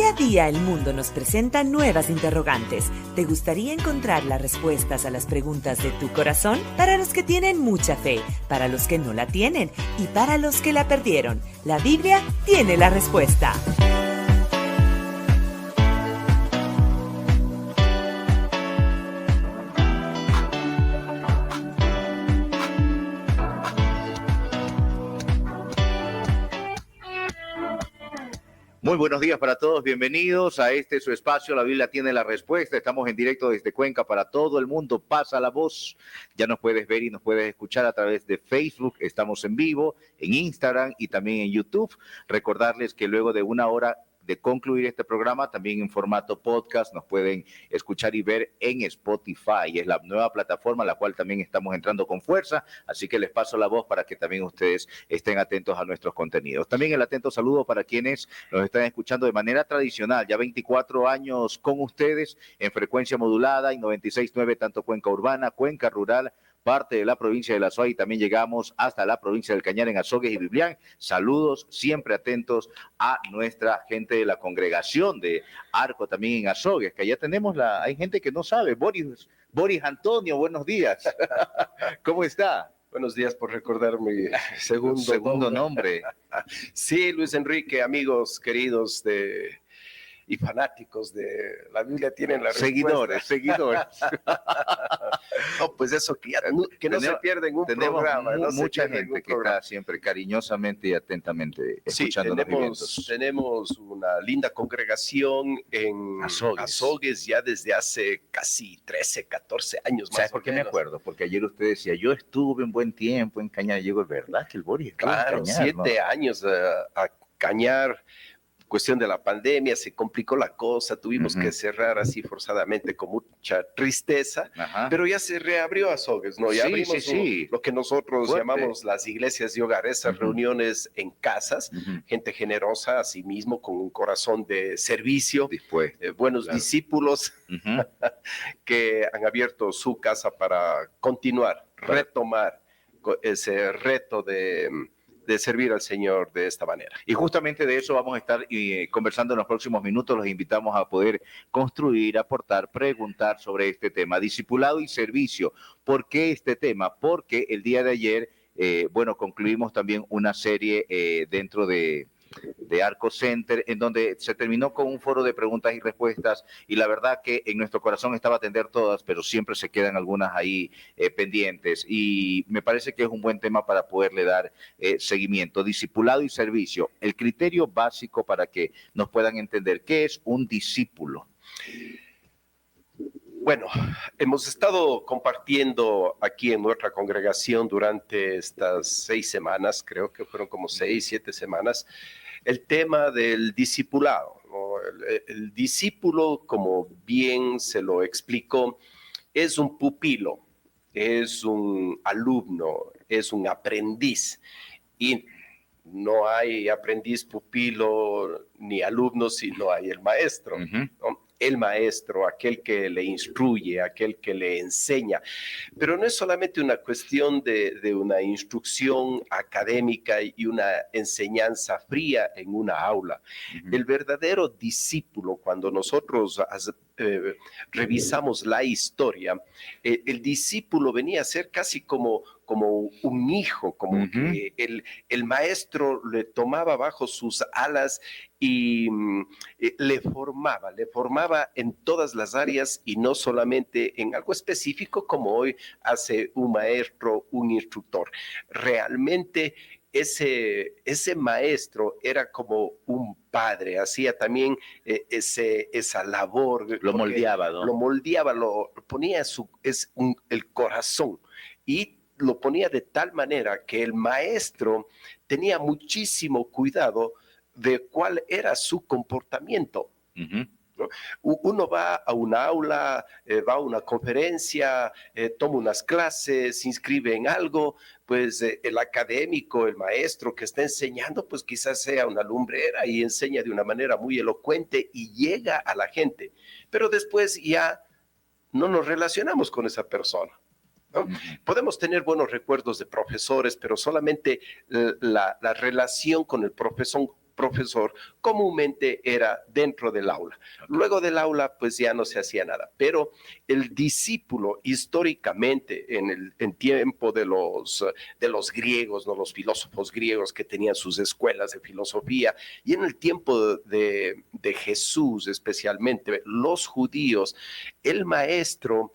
Día a día el mundo nos presenta nuevas interrogantes. ¿Te gustaría encontrar las respuestas a las preguntas de tu corazón? Para los que tienen mucha fe, para los que no la tienen y para los que la perdieron, la Biblia tiene la respuesta. Muy buenos días para todos, bienvenidos a este su espacio, la Biblia tiene la respuesta. Estamos en directo desde Cuenca para todo el mundo, pasa la voz. Ya nos puedes ver y nos puedes escuchar a través de Facebook, estamos en vivo, en Instagram y también en YouTube. Recordarles que luego de una hora de concluir este programa, también en formato podcast, nos pueden escuchar y ver en Spotify. Es la nueva plataforma a la cual también estamos entrando con fuerza, así que les paso la voz para que también ustedes estén atentos a nuestros contenidos. También el atento saludo para quienes nos están escuchando de manera tradicional, ya 24 años con ustedes en frecuencia modulada y 96.9, tanto Cuenca Urbana, Cuenca Rural, parte de la provincia de La Suay, y también llegamos hasta la provincia del Cañar en Azogues y Biblián. Saludos, siempre atentos a nuestra gente de la congregación de Arco también en Azogues, que allá tenemos hay gente que no sabe. Boris Antonio, buenos días. ¿Cómo está? Buenos días por recordar mi segundo nombre. Sí, Luis Enrique, amigos queridos y fanáticos de la Biblia tienen la respuesta. Seguidores. No, pues eso que no se pierden un programa. Tenemos mucha gente que está siempre cariñosamente y atentamente escuchando los eventos. Tenemos una linda congregación en Azogues ya desde hace casi 13, 14 años. ¿Sabes por qué me acuerdo? Porque ayer usted decía, yo estuve un buen tiempo en Cañar. Llegó, es verdad que el Boris estuvo en Cañar, 7 años a Cañar. Cuestión de la pandemia, se complicó la cosa, tuvimos que cerrar así forzadamente con mucha tristeza, pero ya se reabrió Azogues, ¿no? Ya abrimos lo que nosotros llamamos las iglesias de hogar, esas reuniones en casas, gente generosa, así mismo, con un corazón de servicio, buenos discípulos que han abierto su casa para continuar, retomar ese reto de servir al Señor de esta manera. Y justamente de eso vamos a estar conversando en los próximos minutos. Los invitamos a poder construir, aportar, preguntar sobre este tema, discipulado y servicio. ¿Por qué este tema? Porque el día de ayer, concluimos también una serie dentro de Arco Center, en donde se terminó con un foro de preguntas y respuestas, y la verdad que en nuestro corazón estaba atender todas, pero siempre se quedan algunas ahí pendientes, y me parece que es un buen tema para poderle dar seguimiento. Discipulado y servicio, el criterio básico para que nos puedan entender qué es un discípulo. Bueno, hemos estado compartiendo aquí en nuestra congregación durante estas 6 semanas, creo que fueron como 6, 7 semanas, el tema del discipulado, ¿no? El discípulo, como bien se lo explicó, es un pupilo, es un alumno, es un aprendiz, y no hay aprendiz, pupilo ni alumno si no hay el maestro, ¿no? El maestro, aquel que le instruye, aquel que le enseña. Pero no es solamente una cuestión de una instrucción académica y una enseñanza fría en una aula. El verdadero discípulo, cuando nosotros revisamos la historia, el discípulo venía a ser casi como un hijo, como que el maestro le tomaba bajo sus alas y le formaba en todas las áreas y no solamente en algo específico como hoy hace un maestro, un instructor. Realmente ese maestro era como un padre, hacía también esa labor. Lo moldeaba, ¿no? Lo moldeaba, lo ponía el corazón y lo ponía de tal manera que el maestro tenía muchísimo cuidado de cuál era su comportamiento. ¿No? Uno va a una aula, va a una conferencia, toma unas clases, se inscribe en algo, pues el académico, el maestro que está enseñando, pues quizás sea una lumbrera y enseña de una manera muy elocuente y llega a la gente, pero después ya no nos relacionamos con esa persona, ¿no? Podemos tener buenos recuerdos de profesores, pero solamente la relación con el profesor comúnmente era dentro del aula. Luego del aula, pues ya no se hacía nada. Pero el discípulo, históricamente, en tiempo de los griegos, ¿no? Los filósofos griegos que tenían sus escuelas de filosofía, y en el tiempo de Jesús, especialmente los judíos, el maestro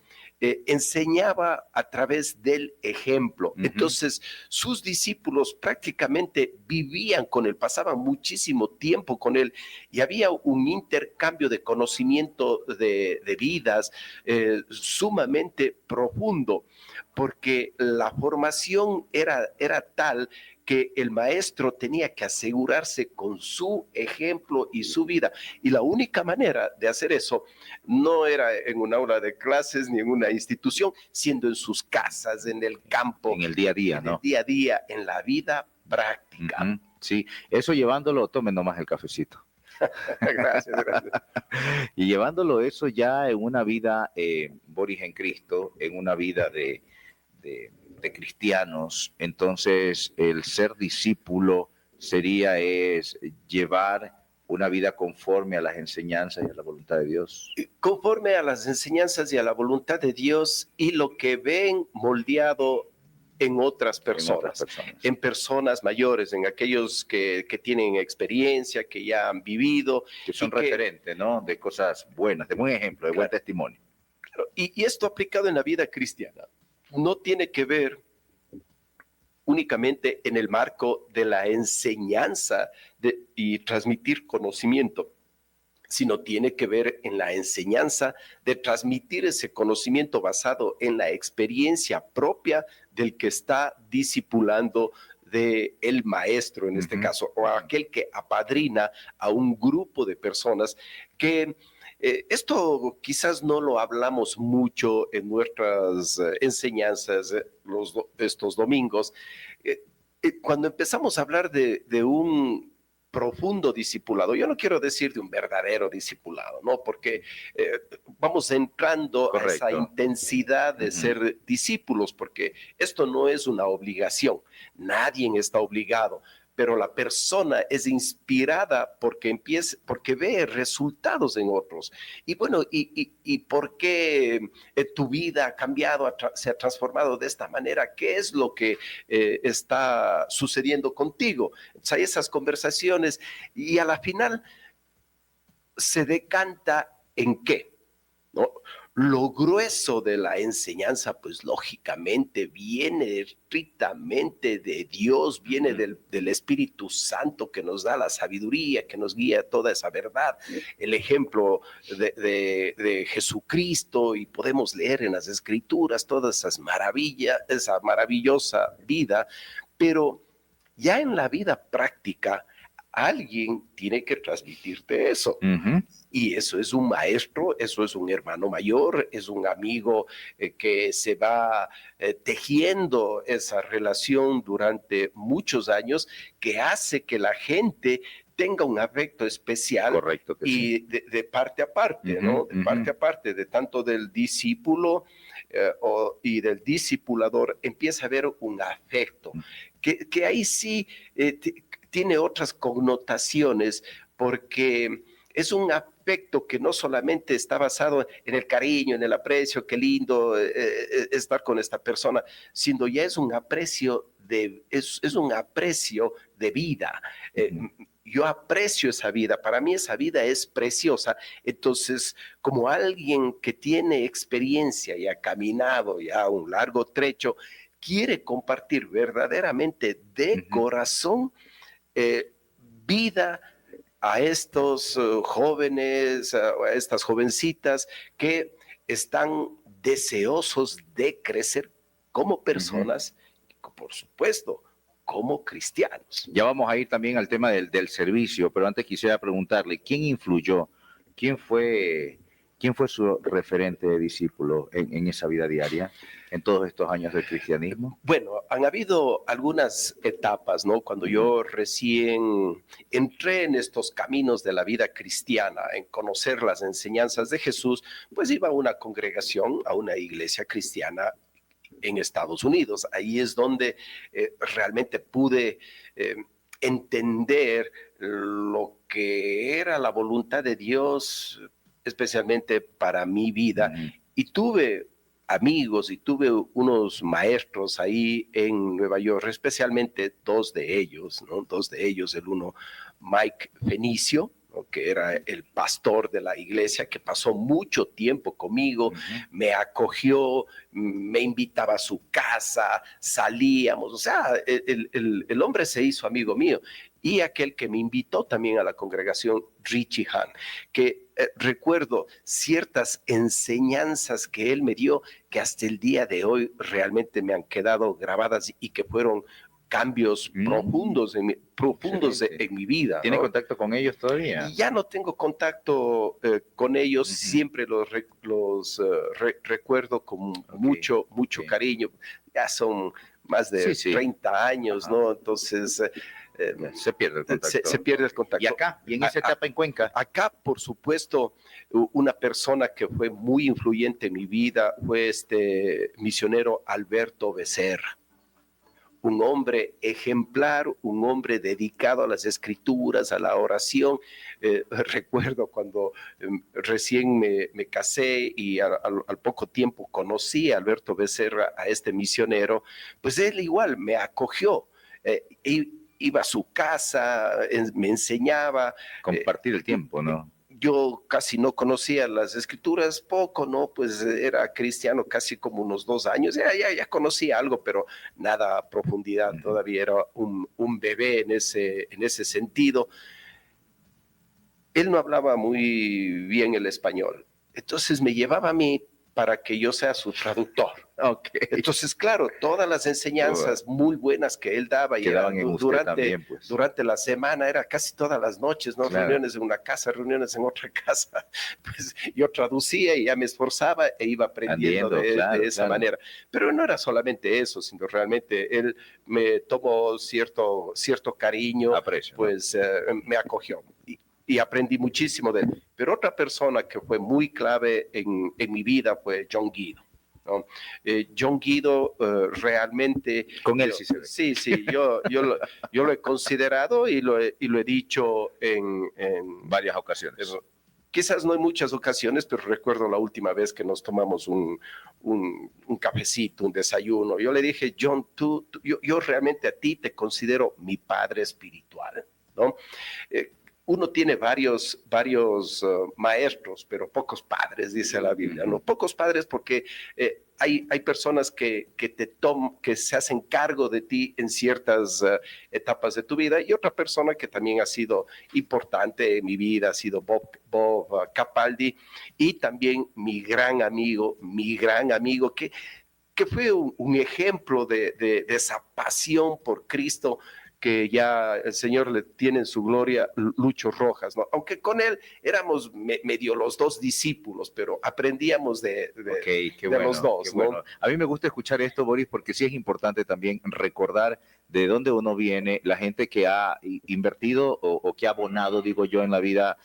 enseñaba a través del ejemplo. Uh-huh. Entonces, sus discípulos prácticamente vivían con él, pasaban muchísimo tiempo con él, y había un intercambio de conocimiento de vidas sumamente profundo, porque la formación era tal que el maestro tenía que asegurarse con su ejemplo y su vida. Y la única manera de hacer eso no era en un aula de clases ni en una institución, siendo en sus casas, en el campo. En el día a día, ¿no? En el día a día, en la vida práctica. Uh-huh. Sí, eso llevándolo, tomen nomás el cafecito. Gracias. Y llevándolo eso ya en una vida, Boris, en Cristo, en una vida de cristianos, entonces el ser discípulo es llevar una vida conforme a las enseñanzas y a la voluntad de Dios. Conforme a las enseñanzas y a la voluntad de Dios, y lo que ven moldeado en otras personas, en personas mayores, en aquellos que tienen experiencia, que ya han vivido. Que son referentes, ¿no? De cosas buenas, de buen ejemplo, de buen testimonio. Y esto aplicado en la vida cristiana no tiene que ver únicamente en el marco de la enseñanza y transmitir conocimiento, sino tiene que ver en la enseñanza de transmitir ese conocimiento basado en la experiencia propia del que está discipulando del maestro, en este caso, o aquel que apadrina a un grupo de personas que... esto quizás no lo hablamos mucho en nuestras enseñanzas estos domingos. Cuando empezamos a hablar de un profundo discipulado, yo no quiero decir de un verdadero discipulado, ¿no? Porque vamos entrando a esa intensidad de ser discípulos, porque esto no es una obligación, nadie está obligado, pero la persona es inspirada porque ve resultados en otros. Y bueno, ¿y por qué tu vida ha cambiado, se ha transformado de esta manera? ¿Qué es lo que está sucediendo contigo? O sea, hay esas conversaciones y a la final se decanta en qué, ¿no? Lo grueso de la enseñanza, pues lógicamente viene estrictamente de Dios, viene del Espíritu Santo que nos da la sabiduría, que nos guía toda esa verdad, el ejemplo de Jesucristo, y podemos leer en las Escrituras todas esas maravillas, esa maravillosa vida, pero ya en la vida práctica, alguien tiene que transmitirte eso. Y eso es un maestro, eso es un hermano mayor, es un amigo que se va tejiendo esa relación durante muchos años, que hace que la gente tenga un afecto especial. Correcto que y sí. de parte a parte, ¿no? De parte a parte, de tanto del discípulo y del discipulador, empieza a haber un afecto, que ahí sí tiene otras connotaciones, porque es un afecto que no solamente está basado en el cariño, en el aprecio, qué lindo estar con esta persona, sino ya es un aprecio es un aprecio de vida. Yo aprecio esa vida, para mí esa vida es preciosa. Entonces, como alguien que tiene experiencia y ha caminado ya un largo trecho, quiere compartir verdaderamente de corazón vida a estos jóvenes, a estas jovencitas que están deseosos de crecer como personas, por supuesto, como cristianos. Ya vamos a ir también al tema del servicio, pero antes quisiera preguntarle, ¿quién influyó? ¿Quién fue su referente de discípulo en esa vida diaria, en todos estos años del cristianismo? Bueno, han habido algunas etapas, ¿no? Cuando yo recién entré en estos caminos de la vida cristiana, en conocer las enseñanzas de Jesús, pues iba a una congregación, a una iglesia cristiana en Estados Unidos. Ahí es donde realmente pude entender lo que era la voluntad de Dios, especialmente para mi vida. Y tuve amigos y tuve unos maestros ahí en Nueva York, especialmente dos de ellos, ¿no? Dos de ellos, el uno, Mike Fenicio, ¿no? Que era el pastor de la iglesia, que pasó mucho tiempo conmigo, me acogió, me invitaba a su casa, salíamos, o sea, el hombre se hizo amigo mío. Y aquel que me invitó también a la congregación, Richie Hahn, que recuerdo ciertas enseñanzas que él me dio que hasta el día de hoy realmente me han quedado grabadas y que fueron cambios profundos en mi vida. ¿Tiene ¿no? contacto con ellos todavía? Y ya no tengo contacto con ellos, siempre los recuerdo con mucho cariño. Ya son más de 30 años, ¿no? Entonces... se pierde el contacto. Se pierde el contacto. ¿Y acá? ¿Y en esa etapa en Cuenca? Acá, por supuesto, una persona que fue muy influyente en mi vida fue este misionero Alberto Becerra. Un hombre ejemplar, un hombre dedicado a las escrituras, a la oración. Recuerdo cuando recién me casé y al poco tiempo conocí a Alberto Becerra, a este misionero, pues él igual me acogió. Iba a su casa, me enseñaba. Compartir el tiempo, ¿no? Yo casi no conocía las escrituras, poco, ¿no? Pues era cristiano casi como unos 2 años, ya conocía algo, pero nada a profundidad, todavía era un bebé en ese sentido. Él no hablaba muy bien el español, entonces me llevaba a mí para que yo sea su traductor. Okay. Entonces, claro, todas las enseñanzas muy buenas que él daba y durante la semana, era casi todas las noches, ¿no? Claro. Reuniones en una casa, reuniones en otra casa. Pues yo traducía y ya me esforzaba e iba aprendiendo de esa manera. Pero no era solamente eso, sino realmente él me tomó cierto cariño, aprecio, pues me acogió. Y aprendí muchísimo de él. Pero otra persona que fue muy clave en mi vida fue John Guido, ¿no? John Guido realmente... Con él sí. Yo lo he considerado y lo he dicho en varias ocasiones. Quizás no en muchas ocasiones, pero recuerdo la última vez que nos tomamos un cafecito, un desayuno. Yo le dije, John, yo realmente a ti te considero mi padre espiritual, ¿no? Uno tiene varios maestros, pero pocos padres, dice la Biblia, ¿no? Pocos padres porque hay personas que se hacen cargo de ti en ciertas etapas de tu vida, y otra persona que también ha sido importante en mi vida ha sido Bob Capaldi, y también mi gran amigo que fue un ejemplo de esa pasión por Cristo, que ya el Señor le tiene en su gloria, Lucho Rojas, ¿no? Aunque con él éramos medio los dos discípulos, pero aprendíamos de los dos, ¿no? Bueno. A mí me gusta escuchar esto, Boris, porque sí es importante también recordar de dónde uno viene, la gente que ha invertido o que ha abonado, digo yo, en la vida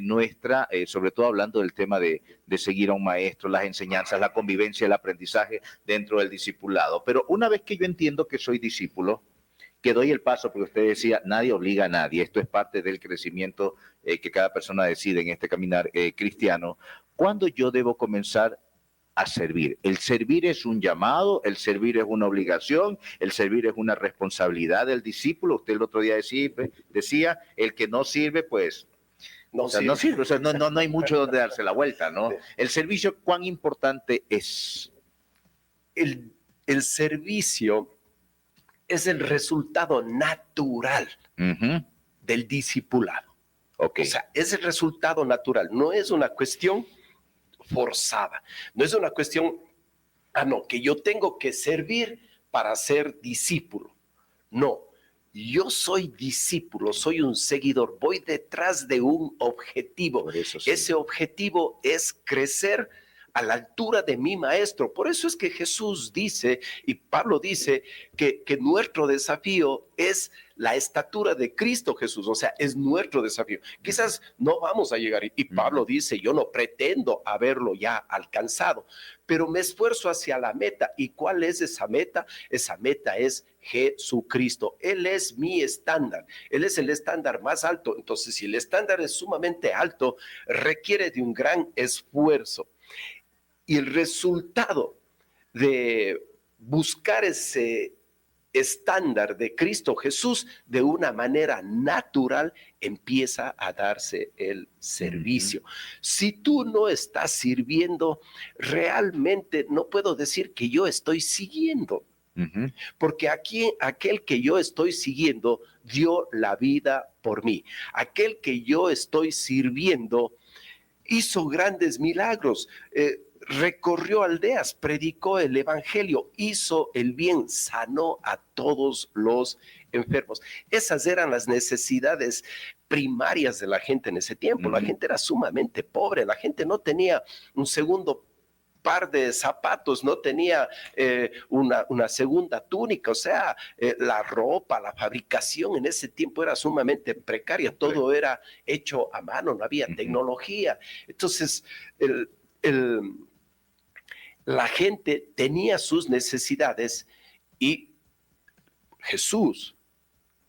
nuestra, sobre todo hablando del tema de seguir a un maestro, las enseñanzas, la convivencia, el aprendizaje dentro del discipulado. Pero una vez que yo entiendo que soy discípulo, que doy el paso, porque usted decía, nadie obliga a nadie, esto es parte del crecimiento que cada persona decide en este caminar cristiano. ¿Cuándo yo debo comenzar a servir? El servir es un llamado, el servir es una obligación, el servir es una responsabilidad del discípulo. Usted el otro día decía, el que no sirve, pues no sirve, o sea, no hay mucho donde darse la vuelta, ¿no? Sí. El servicio, ¿cuán importante es? El servicio es el resultado natural del discipulado. Okay. O sea, es el resultado natural, no es una cuestión forzada, no es una cuestión, que yo tengo que servir para ser discípulo. No, yo soy discípulo, soy un seguidor, voy detrás de un objetivo. Sí. Ese objetivo es crecer a la altura de mi maestro. Por eso es que Jesús dice, y Pablo dice, que nuestro desafío es la estatura de Cristo Jesús, o sea, es nuestro desafío. Quizás no vamos a llegar, y Pablo dice, yo no pretendo haberlo ya alcanzado, pero me esfuerzo hacia la meta. ¿Y cuál es esa meta? Esa meta es Jesucristo. Él es mi estándar, Él es el estándar más alto. Entonces, si el estándar es sumamente alto, requiere de un gran esfuerzo. Y el resultado de buscar ese estándar de Cristo Jesús de una manera natural empieza a darse el servicio. Si tú no estás sirviendo, realmente no puedo decir que yo estoy siguiendo. Porque aquí aquel que yo estoy siguiendo dio la vida por mí. Aquel que yo estoy sirviendo hizo grandes milagros, recorrió aldeas, predicó el evangelio, hizo el bien, sanó a todos los enfermos. Esas eran las necesidades primarias de la gente en ese tiempo. La gente era sumamente pobre, la gente no tenía un segundo par de zapatos, no tenía una segunda túnica, o sea, la ropa, la fabricación en ese tiempo era sumamente precaria, todo era hecho a mano, no había tecnología. Entonces, la gente tenía sus necesidades y Jesús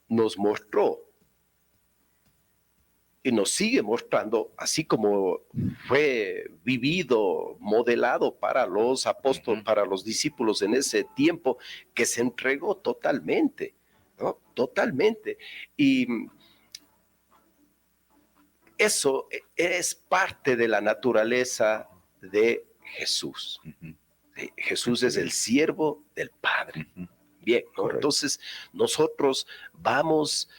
nos mostró y nos sigue mostrando, así como fue vivido, modelado para los apóstoles, para los discípulos en ese tiempo, que se entregó totalmente, ¿no? Totalmente. Y eso es parte de la naturaleza de Jesús. Jesús es el siervo del Padre. Bien, ¿no? Entonces nosotros vamos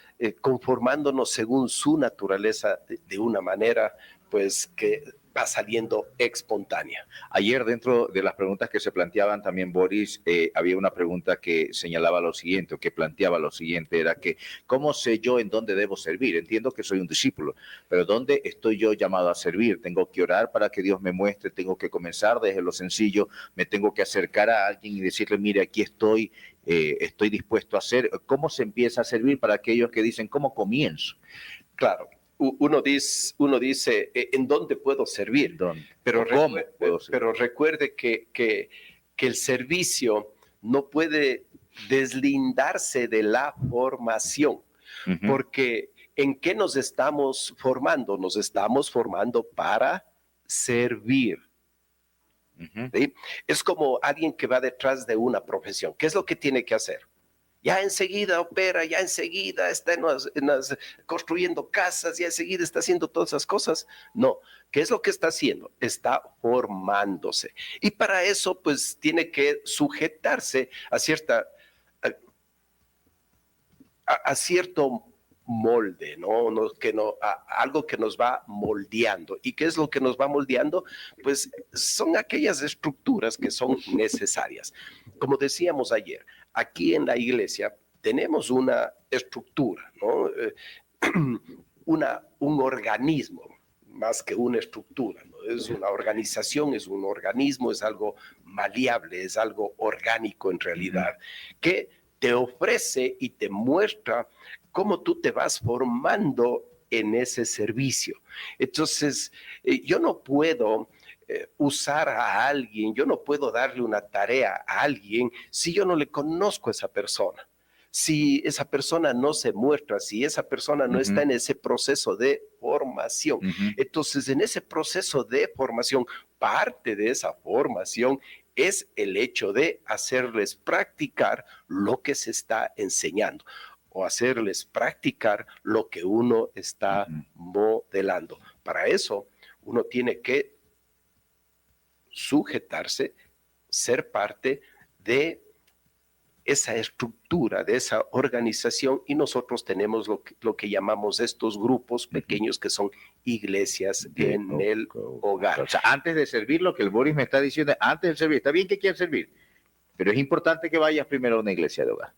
conformándonos según su naturaleza de una manera pues que va saliendo espontánea. Ayer, dentro de las preguntas que se planteaban también, Boris, había una pregunta que señalaba lo siguiente, o que planteaba lo siguiente, era que ¿cómo sé yo en dónde debo servir? Entiendo que soy un discípulo, pero ¿dónde estoy yo llamado a servir? Tengo que orar para que Dios me muestre, tengo que comenzar desde lo sencillo, me tengo que acercar a alguien y decirle, mire, aquí estoy dispuesto a hacer. ¿Cómo se empieza a servir para aquellos que dicen, ¿cómo comienzo? Claro. Uno dice, ¿en dónde puedo servir? ¿Dónde? Pero ¿Cómo puedo servir? Pero recuerde que el servicio no puede deslindarse de la formación, porque ¿en qué nos estamos formando? Nos estamos formando para servir. ¿Sí? Es como alguien que va detrás de una profesión. ¿Qué es lo que tiene que hacer? Ya enseguida opera, ya enseguida está construyendo casas, ya enseguida está haciendo todas esas cosas. No, ¿qué es lo que está haciendo? Está formándose. Y para eso, pues, tiene que sujetarse a cierto molde, algo que nos va moldeando. ¿Y qué es lo que nos va moldeando? Pues son aquellas estructuras que son necesarias. Como decíamos ayer, aquí en la iglesia tenemos una estructura, ¿no? Un organismo, más que una estructura, ¿no? Es una organización, es un organismo, es algo maleable, es algo orgánico en realidad, que te ofrece y te muestra cómo tú te vas formando en ese servicio. Entonces, yo no puedo usar a alguien, yo no puedo darle una tarea a alguien si yo no le conozco a esa persona. Si esa persona no se muestra, si esa persona no está en ese proceso de formación. Entonces, en ese proceso de formación, parte de esa formación es el hecho de hacerles practicar lo que se está enseñando o hacerles practicar lo que uno está modelando. Para eso, uno tiene que sujetarse, ser parte de esa estructura, de esa organización, y nosotros tenemos lo que llamamos estos grupos pequeños que son iglesias en el hogar. O sea, antes de servir, lo que el Boris me está diciendo, antes de servir, está bien que quieras servir, pero es importante que vayas primero a una iglesia de hogar.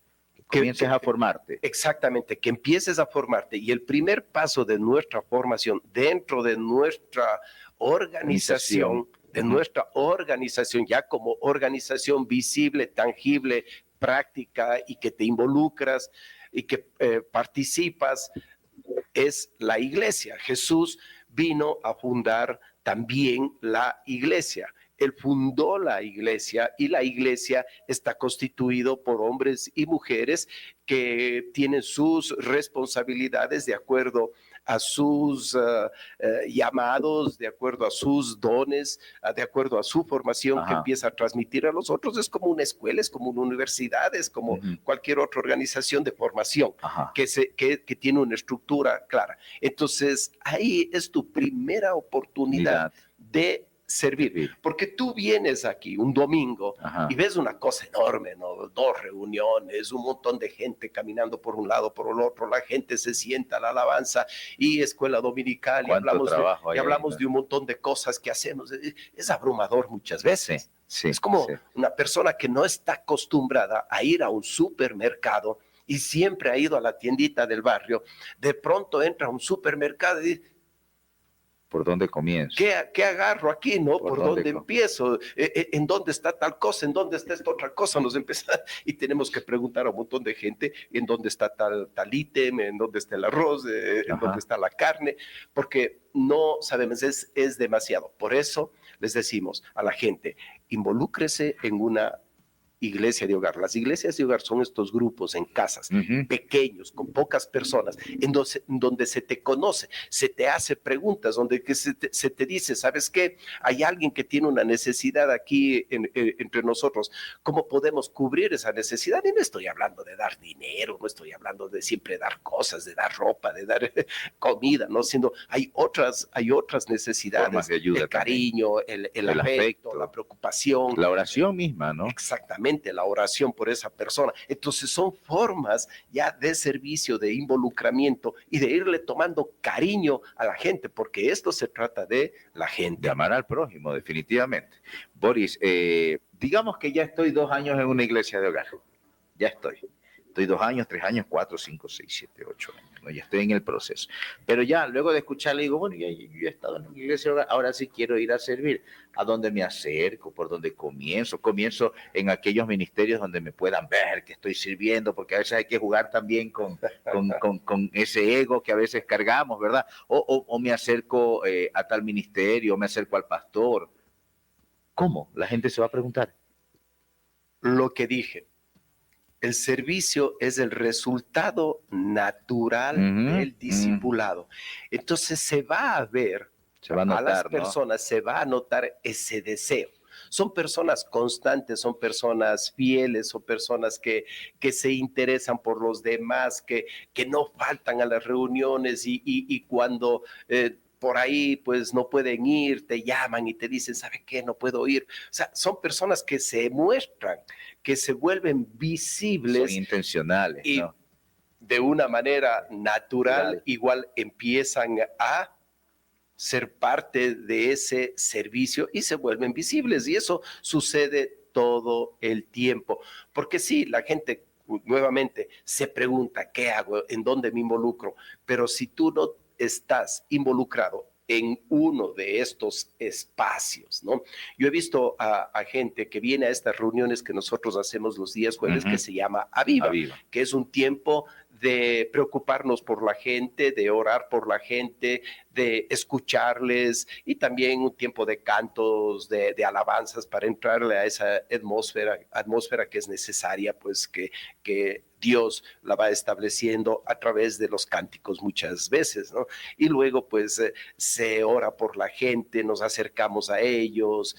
Que comiences a formarte. Exactamente, que empieces a formarte. Y el primer paso de nuestra formación dentro de nuestra organización en nuestra organización, ya como organización visible, tangible, práctica y que te involucras y que participas, es la iglesia. Jesús vino a fundar también la iglesia. Él fundó la iglesia y la iglesia está constituido por hombres y mujeres que tienen sus responsabilidades de acuerdo a sus llamados, de acuerdo a sus dones, de acuerdo a su formación que empieza a transmitir a los otros. Es como una escuela, es como una universidad, es como cualquier otra organización de formación que tiene una estructura clara. Entonces, ahí es tu primera oportunidad de servir, porque tú vienes aquí un domingo y ves una cosa enorme, ¿no? 2 reuniones, un montón de gente caminando por un lado, por el otro, la gente se sienta a la alabanza y escuela dominical y hablamos de un montón de cosas que hacemos. Es abrumador muchas veces. Es como una persona que no está acostumbrada a ir a un supermercado y siempre ha ido a la tiendita del barrio, de pronto entra a un supermercado y dice, ¿por dónde comienzo? ¿Qué agarro aquí, no? ¿Por dónde empiezo? ¿En dónde está tal cosa? ¿En dónde está esta otra cosa? Nos empezamos y tenemos que preguntar a un montón de gente en dónde está tal ítem, en dónde está el arroz, en dónde está la carne, porque no sabemos, es demasiado. Por eso les decimos a la gente, involúcrese en una iglesia de hogar. Las iglesias de hogar son estos grupos en casas pequeños, con pocas personas, en donde se te conoce, se te hace preguntas, donde se te dice, ¿sabes qué? Hay alguien que tiene una necesidad aquí entre nosotros. ¿Cómo podemos cubrir esa necesidad? Y no estoy hablando de dar dinero, no estoy hablando de siempre dar cosas, de dar ropa, de dar comida, ¿no? Sino hay otras necesidades, de el cariño, el afecto, la preocupación. La oración misma, ¿no? Exactamente, la oración por esa persona. Entonces son formas ya de servicio, de involucramiento y de irle tomando cariño a la gente, porque esto se trata de la gente. De amar al prójimo, definitivamente. Boris, digamos que ya estoy 2 años en una iglesia de hogar. Ya estoy 2 años, 3 años, 4, 5, 6, 7, 8 años. ¿No? Ya estoy en el proceso. Pero ya, luego de escucharle, digo, bueno, yo he estado en una iglesia de hogar, ahora sí quiero ir a servir. ¿A dónde me acerco? ¿Por dónde comienzo? Comienzo en aquellos ministerios donde me puedan ver que estoy sirviendo, porque a veces hay que jugar también con ese ego que a veces cargamos, ¿verdad? O me acerco a tal ministerio, o me acerco al pastor. ¿Cómo? La gente se va a preguntar. Lo que dije. El servicio es el resultado natural del discipulado. Entonces se va a ver a las personas, ¿no? Se va a notar ese deseo. Son personas constantes, son personas fieles, son personas que se interesan por los demás, que no faltan a las reuniones y cuando por ahí pues no pueden ir, te llaman y te dicen, ¿sabe qué? No puedo ir. O sea, son personas que se muestran, que se vuelven visibles. Son intencionales, y ¿no? De una manera natural, igual empiezan a ser parte de ese servicio y se vuelven visibles. Y eso sucede todo el tiempo. Porque sí, la gente nuevamente se pregunta, ¿qué hago? ¿En dónde me involucro? Pero si tú no estás involucrado en uno de estos espacios, ¿no? Yo he visto a gente que viene a estas reuniones que nosotros hacemos los días jueves, que se llama Aviva, que es un tiempo de preocuparnos por la gente, de orar por la gente, de escucharles y también un tiempo de cantos, de alabanzas para entrarle a esa atmósfera que es necesaria, pues que Dios la va estableciendo a través de los cánticos muchas veces, ¿no? Y luego pues se ora por la gente, nos acercamos a ellos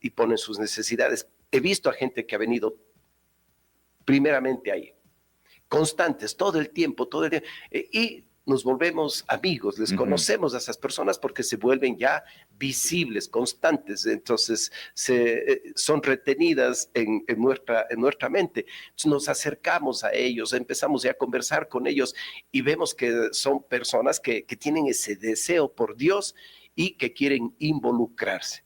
y ponen sus necesidades. He visto a gente que ha venido primeramente ahí, constantes, todo el tiempo, y nos volvemos amigos, les conocemos a esas personas porque se vuelven ya visibles, constantes, entonces son retenidas en nuestra mente. Entonces nos acercamos a ellos, empezamos ya a conversar con ellos y vemos que son personas que tienen ese deseo por Dios y que quieren involucrarse,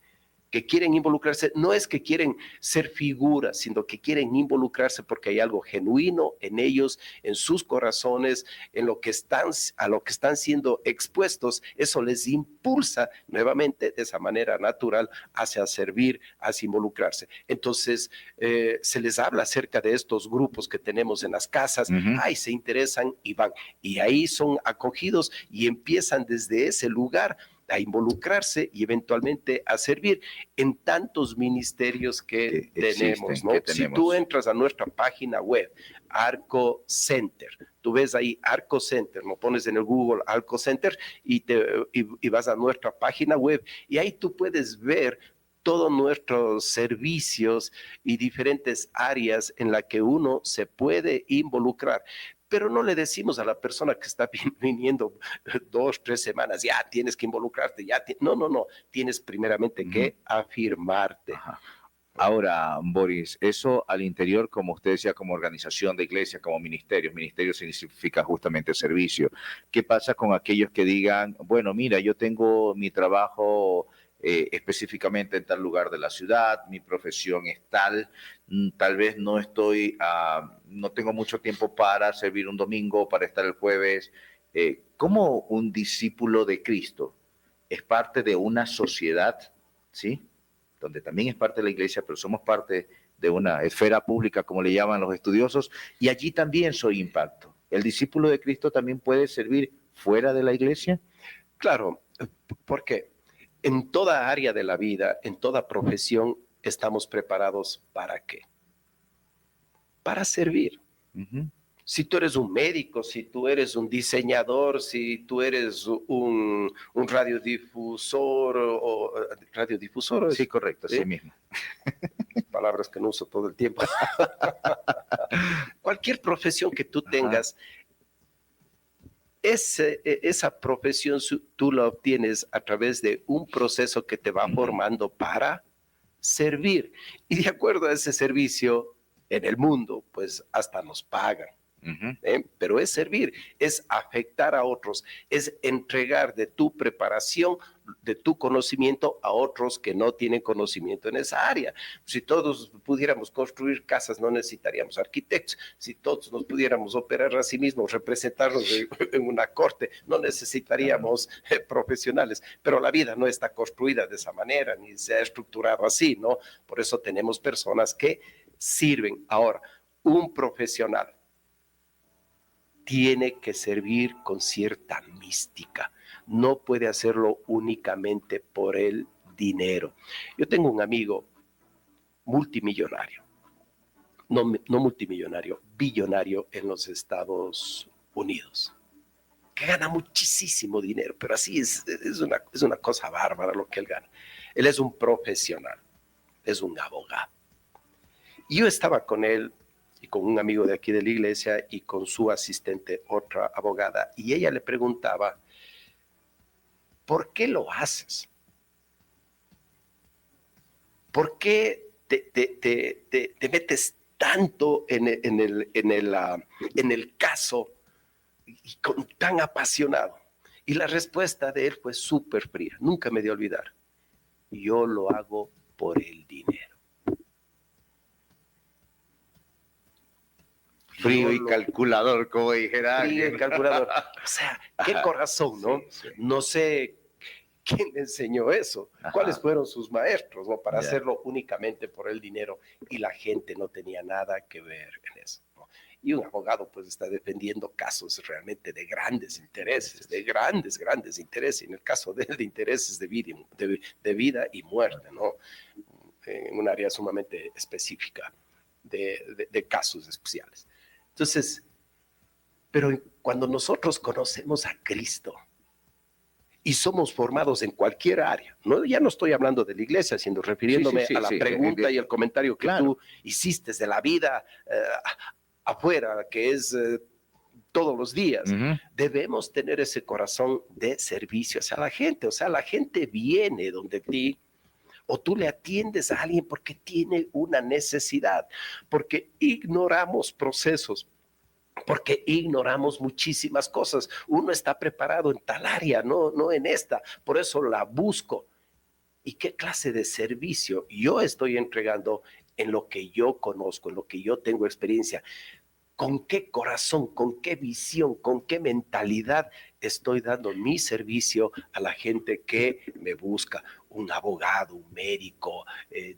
que quieren involucrarse, no es que quieren ser figuras, sino que quieren involucrarse porque hay algo genuino en ellos, en sus corazones, en lo que están, a lo que están siendo expuestos. Eso les impulsa nuevamente de esa manera natural hacia servir, hacia involucrarse. Entonces, se les habla acerca de estos grupos que tenemos en las casas, se interesan y van. Y ahí son acogidos y empiezan desde ese lugar a involucrarse y eventualmente a servir en tantos ministerios que tenemos, ¿no? Si tú entras a nuestra página web, Arco Center, tú ves ahí Arco Center, lo pones en el Google Arco Center y vas a nuestra página web y ahí tú puedes ver todos nuestros servicios y diferentes áreas en las que uno se puede involucrar. Pero no le decimos a la persona que está viniendo 2, 3 semanas, ya tienes que involucrarte, no, tienes primeramente que afirmarte. Ajá. Ahora, Boris, eso al interior, como usted decía, como organización de iglesia, como ministerios significa justamente servicio. ¿Qué pasa con aquellos que digan, bueno, mira, yo tengo mi trabajo específicamente en tal lugar de la ciudad, mi profesión es tal vez no no tengo mucho tiempo para servir un domingo, para estar el jueves? ¿Cómo un discípulo de Cristo es parte de una sociedad, ¿sí?, donde también es parte de la iglesia, pero somos parte de una esfera pública, como le llaman los estudiosos, y allí también soy impacto? ¿El discípulo de Cristo también puede servir fuera de la iglesia? Claro, porque en toda área de la vida, en toda profesión, estamos preparados ¿para qué? Para servir. Si tú eres un médico, si tú eres un diseñador, si tú eres un radiodifusor radiodifusor. Sí, correcto, ¿sí? Así mismo. Palabras que no uso todo el tiempo. Cualquier profesión que tú tengas, esa profesión tú la obtienes a través de un proceso que te va formando para servir. Y de acuerdo a ese servicio en el mundo, pues hasta nos pagan. Pero es servir, es afectar a otros, es entregar de tu preparación, de tu conocimiento a otros que no tienen conocimiento en esa área. Si todos pudiéramos construir casas, no necesitaríamos arquitectos. Si todos nos pudiéramos operar a sí mismos, representarnos en una corte, no necesitaríamos profesionales. Pero la vida no está construida de esa manera, ni se ha estructurado así, ¿no? Por eso tenemos personas que sirven. Ahora, un profesional tiene que servir con cierta mística. No puede hacerlo únicamente por el dinero. Yo tengo un amigo multimillonario, no multimillonario, billonario en los Estados Unidos, que gana muchísimo dinero, pero así es una cosa bárbara lo que él gana. Él es un profesional, es un abogado. Y yo estaba con él y con un amigo de aquí de la iglesia y con su asistente, otra abogada, y ella le preguntaba, ¿por qué lo haces? ¿Por qué te metes tanto en el caso y tan apasionado? Y la respuesta de él fue súper fría, nunca me dio a olvidar. Yo lo hago por el dinero. Frío y calculador, como dijera. Frío y calculador. O sea, qué corazón, ¿no? Sí. No sé quién le enseñó eso, cuáles fueron sus maestros, ¿no? Para hacerlo únicamente por el dinero, y la gente no tenía nada que ver en eso, ¿no? Y un abogado pues está defendiendo casos realmente de grandes intereses, de grandes intereses, en el caso de él de intereses de vida y muerte, ¿no? En un área sumamente específica de casos especiales. Entonces, pero cuando nosotros conocemos a Cristo y somos formados en cualquier área, ¿no? Ya no estoy hablando de la iglesia, sino refiriéndome a la pregunta y el comentario que tú hiciste de la vida afuera, que es todos los días. Debemos tener ese corazón de servicio hacia la gente. O sea, la gente viene donde ti, o tú le atiendes a alguien porque tiene una necesidad, porque ignoramos procesos, porque ignoramos muchísimas cosas. Uno está preparado en tal área, no en esta, por eso la busco. ¿Y qué clase de servicio yo estoy entregando en lo que yo conozco, en lo que yo tengo experiencia? ¿Con qué corazón, con qué visión, con qué mentalidad estoy dando mi servicio a la gente que me busca? Un abogado, un médico,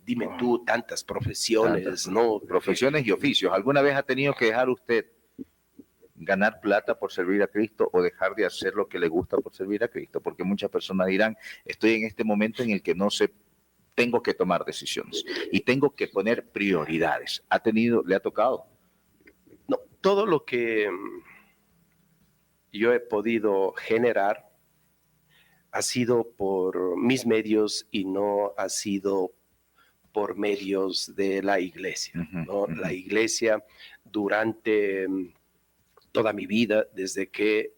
dime tú, tantas profesiones, ¿no? Profesiones y oficios. ¿Alguna vez ha tenido que dejar usted ganar plata por servir a Cristo o dejar de hacer lo que le gusta por servir a Cristo? Porque muchas personas dirán, estoy en este momento en el que no sé, tengo que tomar decisiones y tengo que poner prioridades. ¿Le ha tocado? No, todo lo que yo he podido generar ha sido por mis medios y no ha sido por medios de la iglesia, ¿no? La iglesia durante toda mi vida, desde que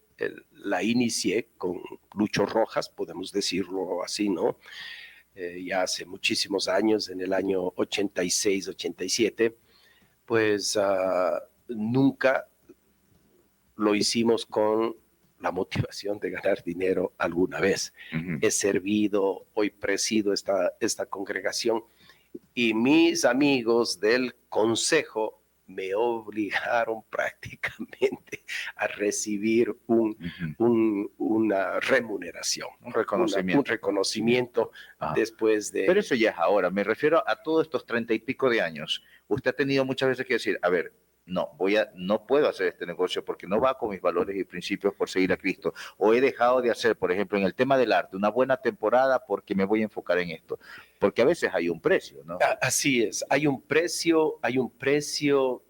la inicié con Lucho Rojas, podemos decirlo así, ¿no? Ya hace muchísimos años, en el año 86, 87, pues nunca lo hicimos con la motivación de ganar dinero alguna vez. He servido, hoy presido esta congregación y mis amigos del consejo me obligaron prácticamente a recibir una remuneración, un reconocimiento después de... Pero eso ya es ahora, me refiero a todos estos 30 y pico de años. Usted ha tenido muchas veces que decir, a ver, no puedo hacer este negocio porque no va con mis valores y principios por seguir a Cristo. O he dejado de hacer, por ejemplo, en el tema del arte, una buena temporada porque me voy a enfocar en esto. Porque a veces hay un precio, ¿no? Así es, hay un precio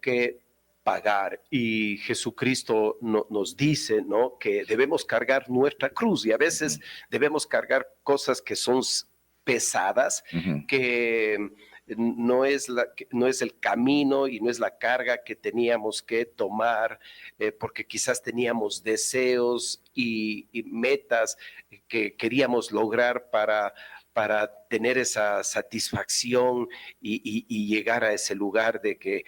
que pagar, y Jesucristo nos dice, ¿no?, que debemos cargar nuestra cruz, y a veces debemos cargar cosas que son pesadas, que no es el camino y no es la carga que teníamos que tomar, porque quizás teníamos deseos y metas que queríamos lograr para tener esa satisfacción y llegar a ese lugar de que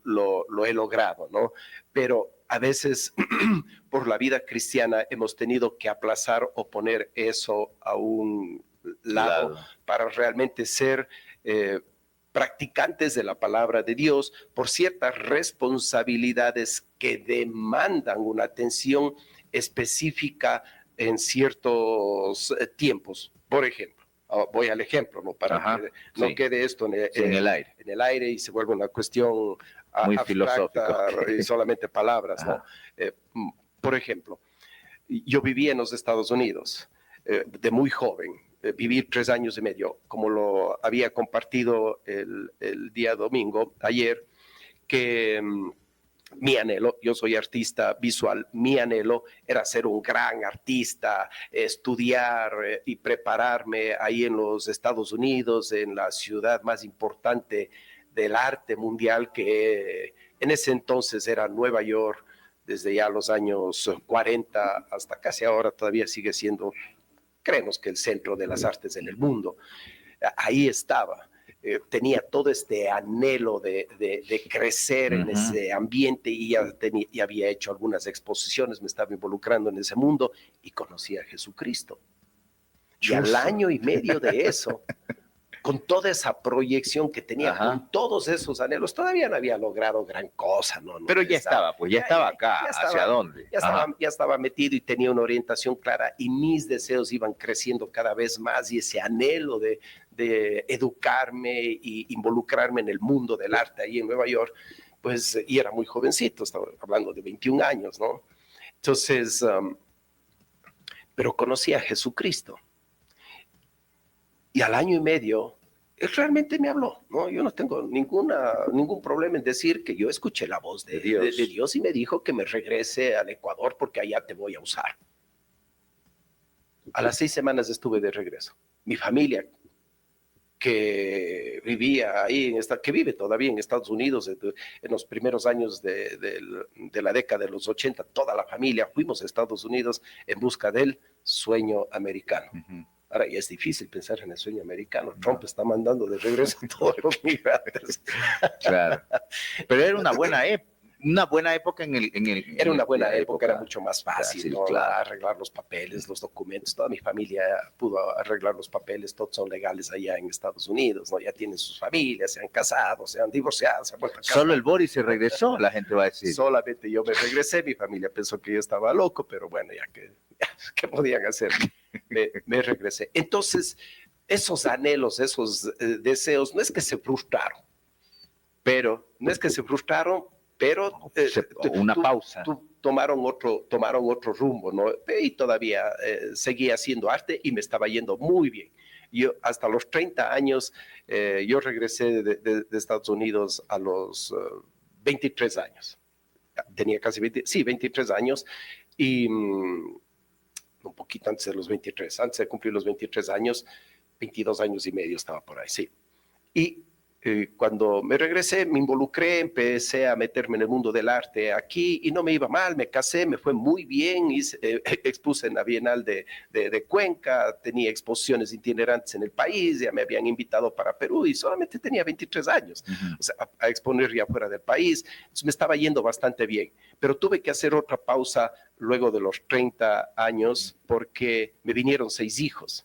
lo he logrado, ¿no? Pero a veces por la vida cristiana hemos tenido que aplazar o poner eso a un lado para realmente ser practicantes de la palabra de Dios por ciertas responsabilidades que demandan una atención específica en ciertos tiempos. Por ejemplo, voy al ejemplo, ¿no?, para que no quede esto en el aire y se vuelva una cuestión muy filosófica y solamente palabras, ¿no? Por ejemplo, yo viví en los Estados Unidos de muy joven, viví 3 años y medio, como lo había compartido el día domingo, ayer, que mi anhelo, yo soy artista visual, mi anhelo era ser un gran artista, estudiar y prepararme ahí en los Estados Unidos, en la ciudad más importante del arte mundial, que en ese entonces era Nueva York, desde ya los años 40 hasta casi ahora todavía sigue siendo, creemos que el centro de las artes en el mundo. Ahí estaba. Tenía todo este anhelo de crecer en ese ambiente, y ya había hecho algunas exposiciones, me estaba involucrando en ese mundo y conocí a Jesucristo. Y al año y medio de eso, con toda esa proyección que tenía, con todos esos anhelos, todavía no había logrado gran cosa, ¿no? Pero ya estaba acá, ¿hacia dónde? Ya estaba metido y tenía una orientación clara, y mis deseos iban creciendo cada vez más, y ese anhelo de educarme y involucrarme en el mundo del arte ahí en Nueva York, pues, y era muy jovencito, estaba hablando de 21 años, ¿no? Entonces, pero conocí a Jesucristo. Y al año y medio, él realmente me habló, ¿no? Yo no tengo ningún problema en decir que yo escuché la voz de Dios y me dijo que me regrese al Ecuador porque allá te voy a usar. A las 6 semanas estuve de regreso. Mi familia, que vivía ahí, que vive todavía en Estados Unidos, en los primeros años de la década de los 80, toda la familia fuimos a Estados Unidos en busca del sueño americano. Ahora ya es difícil pensar en el sueño americano. Trump está mandando de regreso a todos los migrantes. Claro. Pero era una buena época. una buena época Era una buena época, era mucho más fácil, Brasil, ¿no? claro. Arreglar los papeles, los documentos. Toda mi familia pudo arreglar los papeles, todos son legales allá en Estados Unidos, ¿no? Ya tienen sus familias, se han casado, se han divorciado, se han vuelto a casar. Solo el Boris se regresó, la gente va a decir. Solamente yo me regresé, mi familia pensó que yo estaba loco, pero bueno, ¿qué podían hacer? Me regresé. Entonces, esos anhelos, esos deseos, no es que se frustraron, pero una pausa. Tomaron otro rumbo, ¿no? Y todavía seguía haciendo arte y me estaba yendo muy bien. Yo hasta los 30 años, yo regresé de Estados Unidos a los 23 años. Tenía casi 23 años y un poquito antes de los 23, antes de cumplir los 23 años, 22 años y medio estaba por ahí, sí. Y cuando me regresé, me involucré, empecé a meterme en el mundo del arte aquí y no me iba mal, me casé, me fue muy bien, expuse en la Bienal de Cuenca, tenía exposiciones itinerantes en el país, ya me habían invitado para Perú y solamente tenía 23 años, o sea, a exponer ya fuera del país, entonces me estaba yendo bastante bien, pero tuve que hacer otra pausa luego de los 30 años porque me vinieron 6 hijos.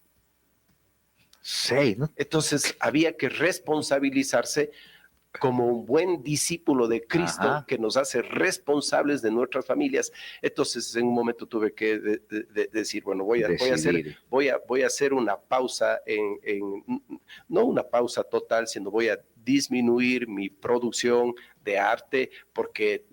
6, ¿no? Entonces había que responsabilizarse como un buen discípulo de Cristo que nos hace responsables de nuestras familias. Entonces en un momento tuve que decir, bueno, voy a hacer una pausa, no una pausa total, sino voy a disminuir mi producción de arte porque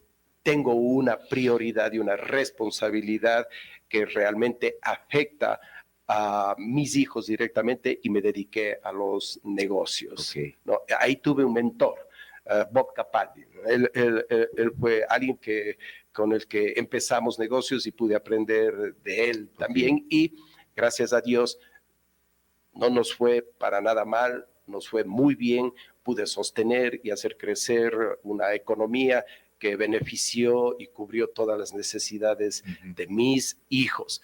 tengo una prioridad y una responsabilidad que realmente afecta a mis hijos directamente y me dediqué a los negocios. Okay. ¿No? Ahí tuve un mentor, Bob Capaldi. Él fue alguien con el que empezamos negocios y pude aprender de él también. Y gracias a Dios no nos fue para nada mal, nos fue muy bien. Pude sostener y hacer crecer una economía que benefició y cubrió todas las necesidades de mis hijos.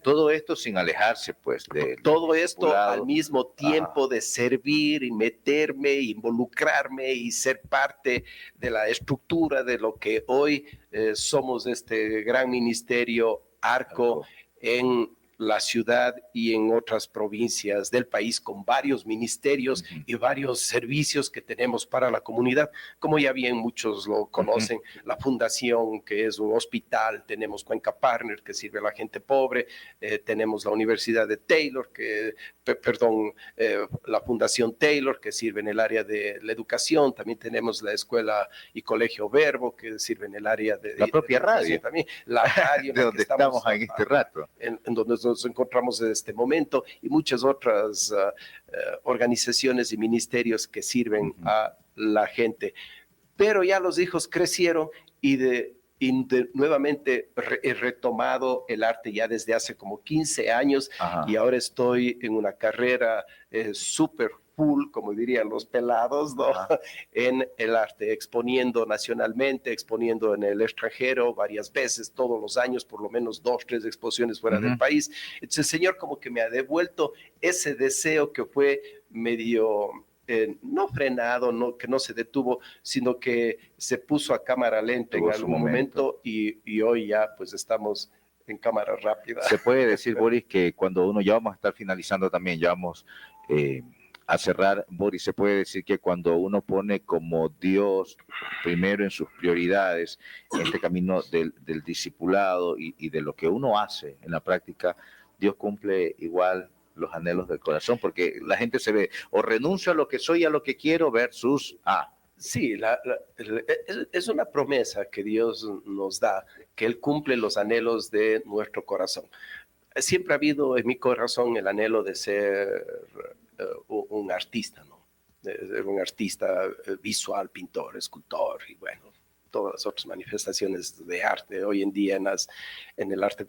Todo esto sin alejarse, pues. Todo esto al mismo tiempo de servir y meterme, involucrarme y ser parte de la estructura de lo que hoy somos este gran ministerio Arco en la ciudad y en otras provincias del país con varios ministerios y varios servicios que tenemos para la comunidad. Como ya bien muchos lo conocen, la fundación que es un hospital, tenemos Cuenca Partner que sirve a la gente pobre, tenemos la Universidad de Taylor, la Fundación Taylor que sirve en el área de la educación, también tenemos la Escuela y Colegio Verbo que sirve en el área de la propia radio, también la radio de donde estamos en este rato, en donde nos encontramos en este momento y muchas otras organizaciones y ministerios que sirven a la gente. Pero ya los hijos crecieron y nuevamente he retomado el arte ya desde hace como 15 años y ahora estoy en una carrera súper full, como dirían los pelados, ¿no? En el arte, exponiendo nacionalmente, exponiendo en el extranjero varias veces, todos los años, por lo menos 2, 3 exposiciones fuera del país. Entonces el Señor como que me ha devuelto ese deseo que fue medio... no frenado, que no se detuvo, sino que se puso a cámara lenta en algún momento y hoy ya pues estamos en cámara rápida. Se puede decir, Boris, que cuando uno, ya vamos a estar finalizando también, ya vamos a cerrar, Boris, se puede decir que cuando uno pone como Dios primero en sus prioridades, en este camino del discipulado y de lo que uno hace en la práctica, Dios cumple igual los anhelos del corazón, porque la gente se ve o renuncio a lo que soy, a lo que quiero versus Sí, es una promesa que Dios nos da, que Él cumple los anhelos de nuestro corazón. Siempre ha habido en mi corazón el anhelo de ser un artista, ¿no? De ser un artista visual, pintor, escultor y bueno, todas las otras manifestaciones de arte hoy en día en el arte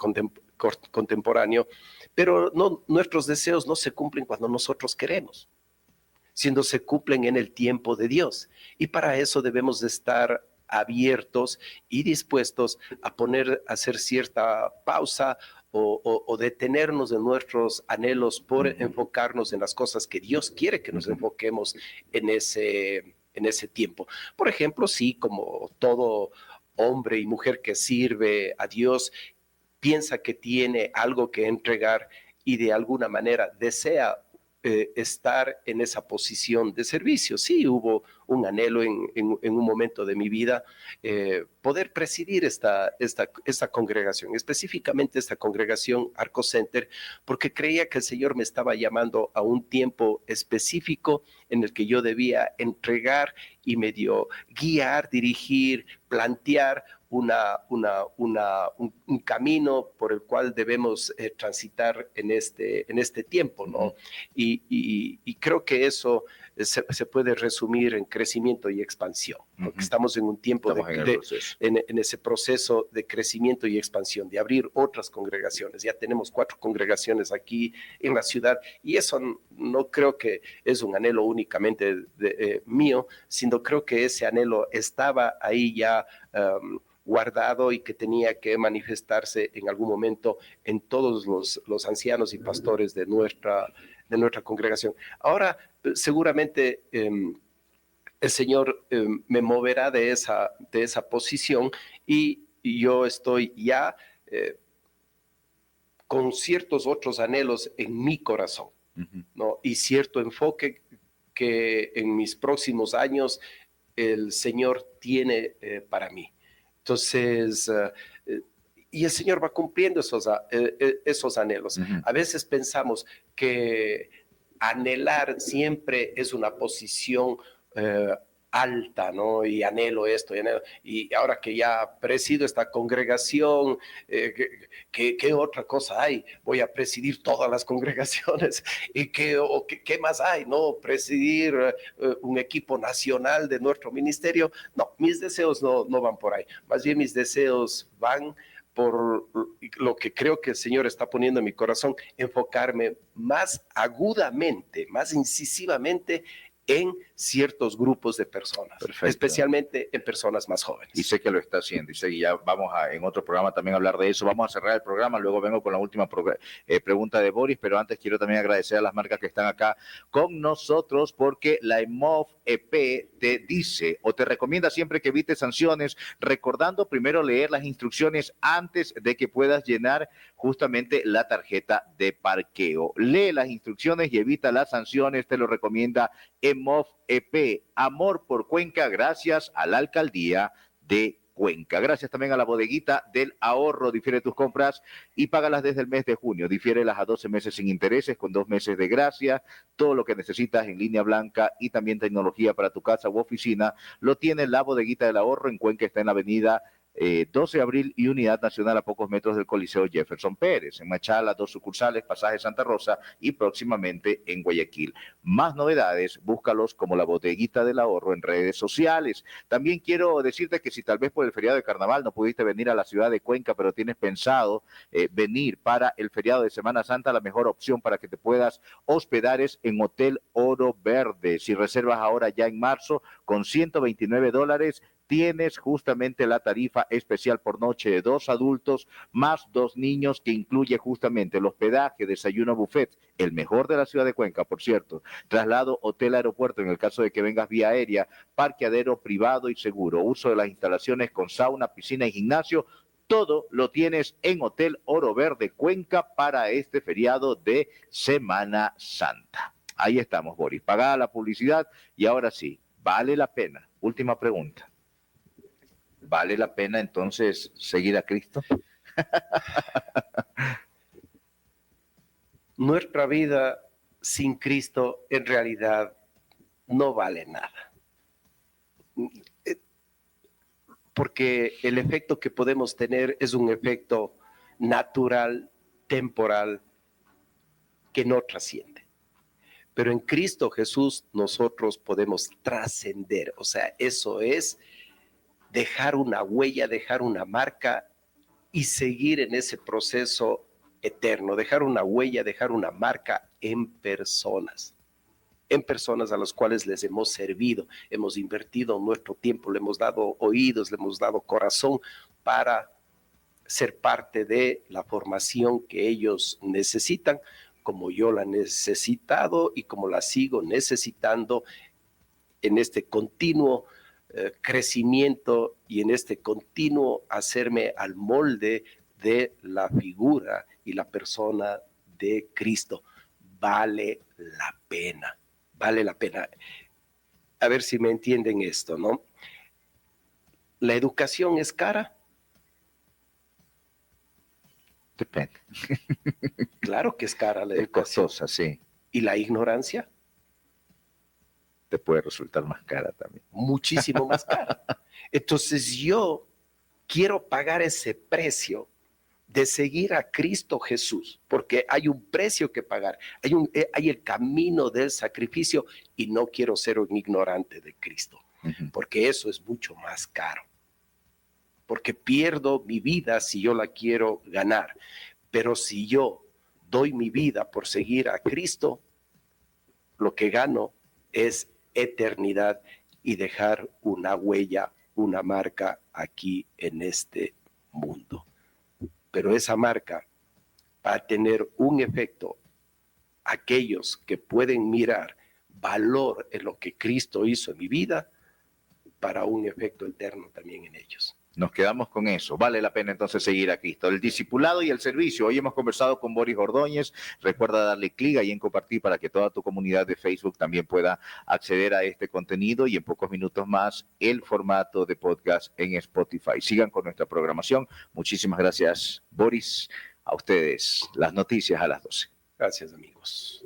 contemporáneo, pero nuestros deseos no se cumplen cuando nosotros queremos, sino se cumplen en el tiempo de Dios. Y para eso debemos de estar abiertos y dispuestos a hacer cierta pausa o detenernos en nuestros anhelos por enfocarnos en las cosas que Dios quiere que nos enfoquemos en ese tiempo. Por ejemplo, sí, como todo hombre y mujer que sirve a Dios piensa que tiene algo que entregar y de alguna manera desea estar en esa posición de servicio. Sí, hubo un anhelo en un momento de mi vida poder presidir esta congregación, específicamente esta congregación Arco Center, porque creía que el Señor me estaba llamando a un tiempo específico en el que yo debía entregar y medio guiar, dirigir, plantear un camino por el cual debemos transitar en este tiempo, ¿no? Y creo que eso se puede resumir en crecimiento y expansión, porque estamos en un tiempo en ese proceso de crecimiento y expansión, de abrir otras congregaciones. Ya tenemos 4 congregaciones aquí en la ciudad, y eso no creo que es un anhelo únicamente mío, sino creo que ese anhelo estaba ahí ya guardado y que tenía que manifestarse en algún momento en todos los ancianos y pastores de nuestra congregación. Ahora, seguramente el Señor me moverá de esa posición y yo estoy ya con ciertos otros anhelos en mi corazón, ¿no? Y cierto enfoque que en mis próximos años el Señor tiene para mí. Entonces, y el Señor va cumpliendo esos anhelos. A veces pensamos que anhelar siempre es una posición alta, ¿no? Y anhelo esto, y ahora que ya presido esta congregación, ¿qué otra cosa hay? Voy a presidir todas las congregaciones, y ¿qué más hay? ¿No? Presidir un equipo nacional de nuestro ministerio. No, mis deseos no van por ahí. Más bien mis deseos van por lo que creo que el Señor está poniendo en mi corazón, enfocarme más agudamente, más incisivamente en ciertos grupos de personas. Perfecto. Especialmente en personas más jóvenes. Y sé que lo está haciendo, y sé que ya vamos en otro programa también a hablar de eso. Vamos a cerrar el programa, luego vengo con la última pregunta de Boris, pero antes quiero también agradecer a las marcas que están acá con nosotros, porque la EMOV EP te dice o te recomienda siempre que evites sanciones, recordando primero leer las instrucciones antes de que puedas llenar justamente la tarjeta de parqueo. Lee las instrucciones y evita las sanciones, te lo recomienda EMOV EP. Amor por Cuenca, gracias a la Alcaldía de Cuenca. Gracias también a la bodeguita del ahorro. Difiere tus compras y págalas desde el mes de junio. Difiérelas a 12 meses sin intereses con 2 meses de gracia. Todo lo que necesitas en línea blanca y también tecnología para tu casa u oficina lo tiene la bodeguita del ahorro. En Cuenca está en la avenida 12 de abril y Unidad Nacional, a pocos metros del Coliseo Jefferson Pérez. En Machala, 2 sucursales, Pasaje Santa Rosa, y próximamente en Guayaquil. Más novedades, búscalos como la bodeguita del ahorro en redes sociales. También quiero decirte que si tal vez por el feriado de Carnaval no pudiste venir a la ciudad de Cuenca, pero tienes pensado venir para el feriado de Semana Santa, la mejor opción para que te puedas hospedar es en Hotel Oro Verde. Si reservas ahora ya en marzo con $129, tienes justamente la tarifa especial por noche de 2 adultos más 2 niños, que incluye justamente el hospedaje, desayuno, buffet, el mejor de la ciudad de Cuenca, por cierto, traslado hotel aeropuerto en el caso de que vengas vía aérea, parqueadero privado y seguro, uso de las instalaciones con sauna, piscina y gimnasio. Todo lo tienes en Hotel Oro Verde Cuenca para este feriado de Semana Santa. Ahí estamos, Boris. Pagada la publicidad y ahora sí, vale la pena. Última pregunta. ¿Vale la pena entonces seguir a Cristo? Nuestra vida sin Cristo en realidad no vale nada. Porque el efecto que podemos tener es un efecto natural, temporal, que no trasciende. Pero en Cristo Jesús nosotros podemos trascender. O sea, eso es dejar una huella, dejar una marca y seguir en ese proceso eterno, dejar una huella, dejar una marca en personas a las cuales les hemos servido, hemos invertido nuestro tiempo, le hemos dado oídos, le hemos dado corazón para ser parte de la formación que ellos necesitan, como yo la he necesitado y como la sigo necesitando en este continuo crecimiento y en este continuo hacerme al molde de la figura y la persona de Cristo. Vale la pena, vale la pena. A ver si me entienden esto, ¿no? ¿La educación es cara? Depende. Claro que es cara la Es educación. costosa, sí. ¿Y la ignorancia? Te puede resultar más cara también. Muchísimo más cara. Entonces yo quiero pagar ese precio de seguir a Cristo Jesús, porque hay un precio que pagar, hay el camino del sacrificio y no quiero ser un ignorante de Cristo, porque eso es mucho más caro, porque pierdo mi vida si yo la quiero ganar, pero si yo doy mi vida por seguir a Cristo, lo que gano es eternidad y dejar una huella, una marca aquí en este mundo. Pero esa marca va a tener un efecto. Aquellos que pueden mirar valor en lo que Cristo hizo en mi vida, para un efecto eterno también en ellos. Nos quedamos con eso. Vale la pena entonces seguir a Cristo. El discipulado y el servicio. Hoy hemos conversado con Boris Ordóñez. Recuerda darle clic ahí en compartir para que toda tu comunidad de Facebook también pueda acceder a este contenido y en pocos minutos más el formato de podcast en Spotify. Sigan con nuestra programación. Muchísimas gracias, Boris. A ustedes las noticias a las 12. Gracias, amigos.